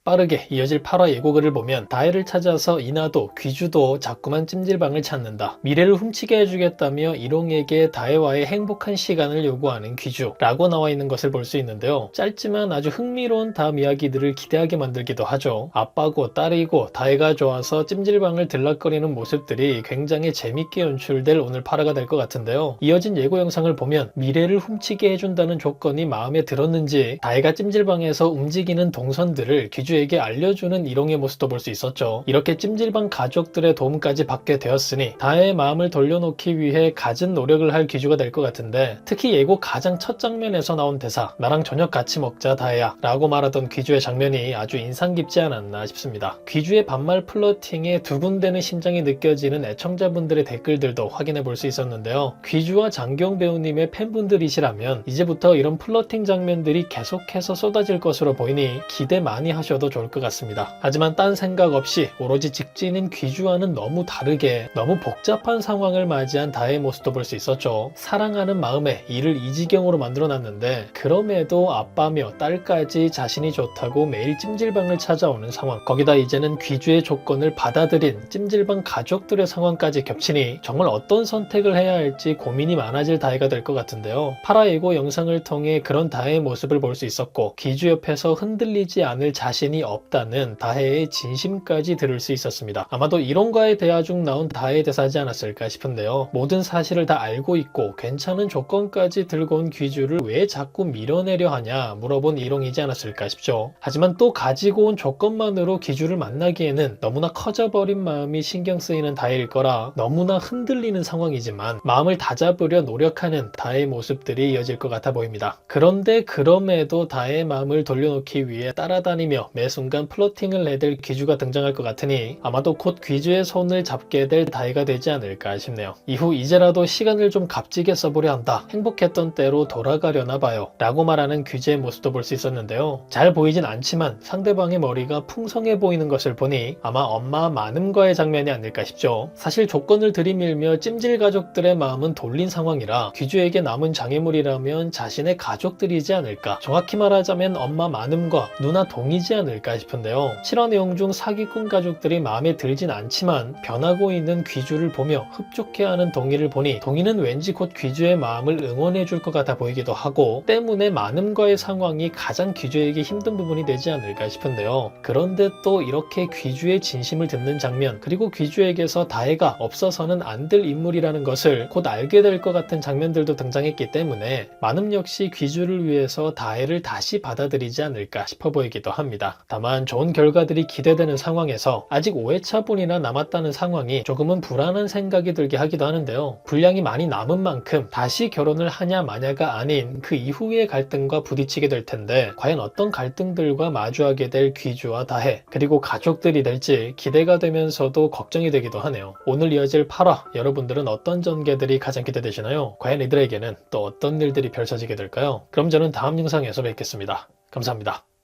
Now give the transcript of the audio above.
빠르게 이어질 8화 예고글을 보면 다혜를 찾아서 이나도 귀주도 자꾸만 찜질방을 찾는다. 미래를 훔치게 해주겠다며 일홍에게 다혜와의 행복한 시간을 요구하는 귀주라고 나와 있는 것을 볼 수 있는데요. 짧지만 아주 흥미로운 다음 이야기들을 기대하게 만들기도 하죠. 아빠고 딸이고 다혜가 좋아서 찜질방을 들락거리는 모습들이 굉장히 재밌게 연출될 오늘 8화가 될 것 같은데요. 이어진 예고 영상을 보면 미래를 훔치게 해준다는 조건이 마음에 들었는지 다혜가 찜질방에서 움직이는 동선들을 귀주에게 알려주는 일홍의 모습도 볼 수 있었죠. 이렇게 찜질방 가족들의 도움까지 받게 되었으니 다혜의 마음을 돌려놓기 위해 갖은 노력을 할 귀주가 될 것 같은데, 특히 예고 가장 첫 장면에서 나온 대사 "나랑 저녁 같이 먹자 다혜야" 라고 말하던 귀주의 장면이 아주 인상 깊지 않았나 싶습니다. 귀주의 반말 플러팅에 두근대는 심장이 느껴지는 애청자분들의 댓글들도 확인해 볼 수 있었는데요. 귀주와 장경 배우님의 팬분들이시라면 이제부터 이런 플러팅 장면들이 계속해서 쏟아질 것으로 보이니 기대 많이 하셔도 좋을 것 같습니다. 하지만 딴 생각 없이 오로지 직진인 귀주와는 너무 다르게 너무 복잡한 상황을 맞이한 다혜의 모습도 볼 수 있었죠. 사랑하는 마음에 이를 이 지경으로 만들어놨는데 그럼에도 아빠며 딸까지 자신이 좋다고 매일 찜질방을 찾아오는 상황, 거기다 이제는 귀주의 조건을 받아들인 찜질방 가족들의 상황까지 겹치니 정말 어떤 선택을 해야 할지 고민이 많아질 다혜가 될 것 같은데요. 8화 예고 영상을 통해 그런 다혜의 모습을 볼 수 있었고, 귀주 옆에서 흔들리지 않을 자신이 없다는 다혜의 진심까지 들을 수 있었습니다. 아마도 일홍과의 대화 중 나온 다혜의 대사지 않았을까 싶은데요. 모든 사실을 다 알고 있고 괜찮은 조건까지 들고 온 귀주를 왜 자꾸 밀어내려 하냐 물어본 일홍이지 않았을까 싶죠. 하지만 또 가지고 온 조건만으로 귀주를 만나기에는 너무나 커져버린 마음이 신경 쓰이는 다혜일 거라 너무나 흔들리는 상황이지만 마음을 다잡으려 노력하는 다혜의 모습들이 이어질 것 같아 보입니다. 그런데 그럼에도 다혜의 마음을 돌려놓기 위해 따라다니며 매 순간 플러팅을 내댈 귀주가 등장할 것 같으니 아마도 곧 귀주의 손을 잡게 될 다혜가 되지 않을까 싶네요. 이후 "이제라도 시간을 좀 값지게 써보려 한다. 행복했던 때로 돌아가려나 봐요" 라고 말하는 귀주의 모습도 볼 수 있었는데요. 잘 보이진 않지만 상대방의 머리가 풍성해 보이는 것을 보니 아마 엄마 마늠과의 장면이 아닐까 싶죠. 사실 조건을 들이밀며 찜질 가족들의 마음은 돌린 상황이라 귀주에게 남은 장애물이라면 자신의 가족들이지 않을까, 정확히 말하자면 엄마 마늠과 누나 동이지 않을까 싶은데요. 실화 내용 중 사기꾼 가족들이 마음에 들진 않지만 변하고 있는 귀주를 보며 흡족해하는 동이를 보니 동이는 왠지 곧 귀주의 마음을 응원해 줄 것 같아 보이기도 하고, 때문에 마늠과의 상황이 가장 귀주에게 힘든 부분이 되지 않을까 싶은데요. 그런데 또 이렇게 귀주의 진심을 듣는 장면, 그리고 귀주에게서 다혜가 없어서는 안 될 인물이라는 것을 곧 알게 될 것 같은 장면들도 등장했기 때문에 마늠 역시 귀주를 위해서 다혜를 다시 받아들이지 않을까 싶어 보이기도 합니다. 다만 좋은 결과들이 기대되는 상황에서 아직 5회차분이나 남았다는 상황이 조금은 불안한 생각이 들게 하기도 하는데요. 분량이 많이 남은 만큼 다시 결혼을 하냐 마냐가 아닌 그 이후의 갈등과 부딪히게 될 텐데, 과연 어떤 갈등들과 마주하게 될 귀주와 다혜, 그리고 가족들이 될지 기대가 되면서도 걱정이 되기도 하네요. 오늘 이어질 8화, 여러분들은 어떤 전개들이 가장 기대되시나요? 과연 이들에게는 또 어떤 일들이 펼쳐지게 될까요? 그럼 저는 다음 영상에서 뵙겠습니다. 감사합니다.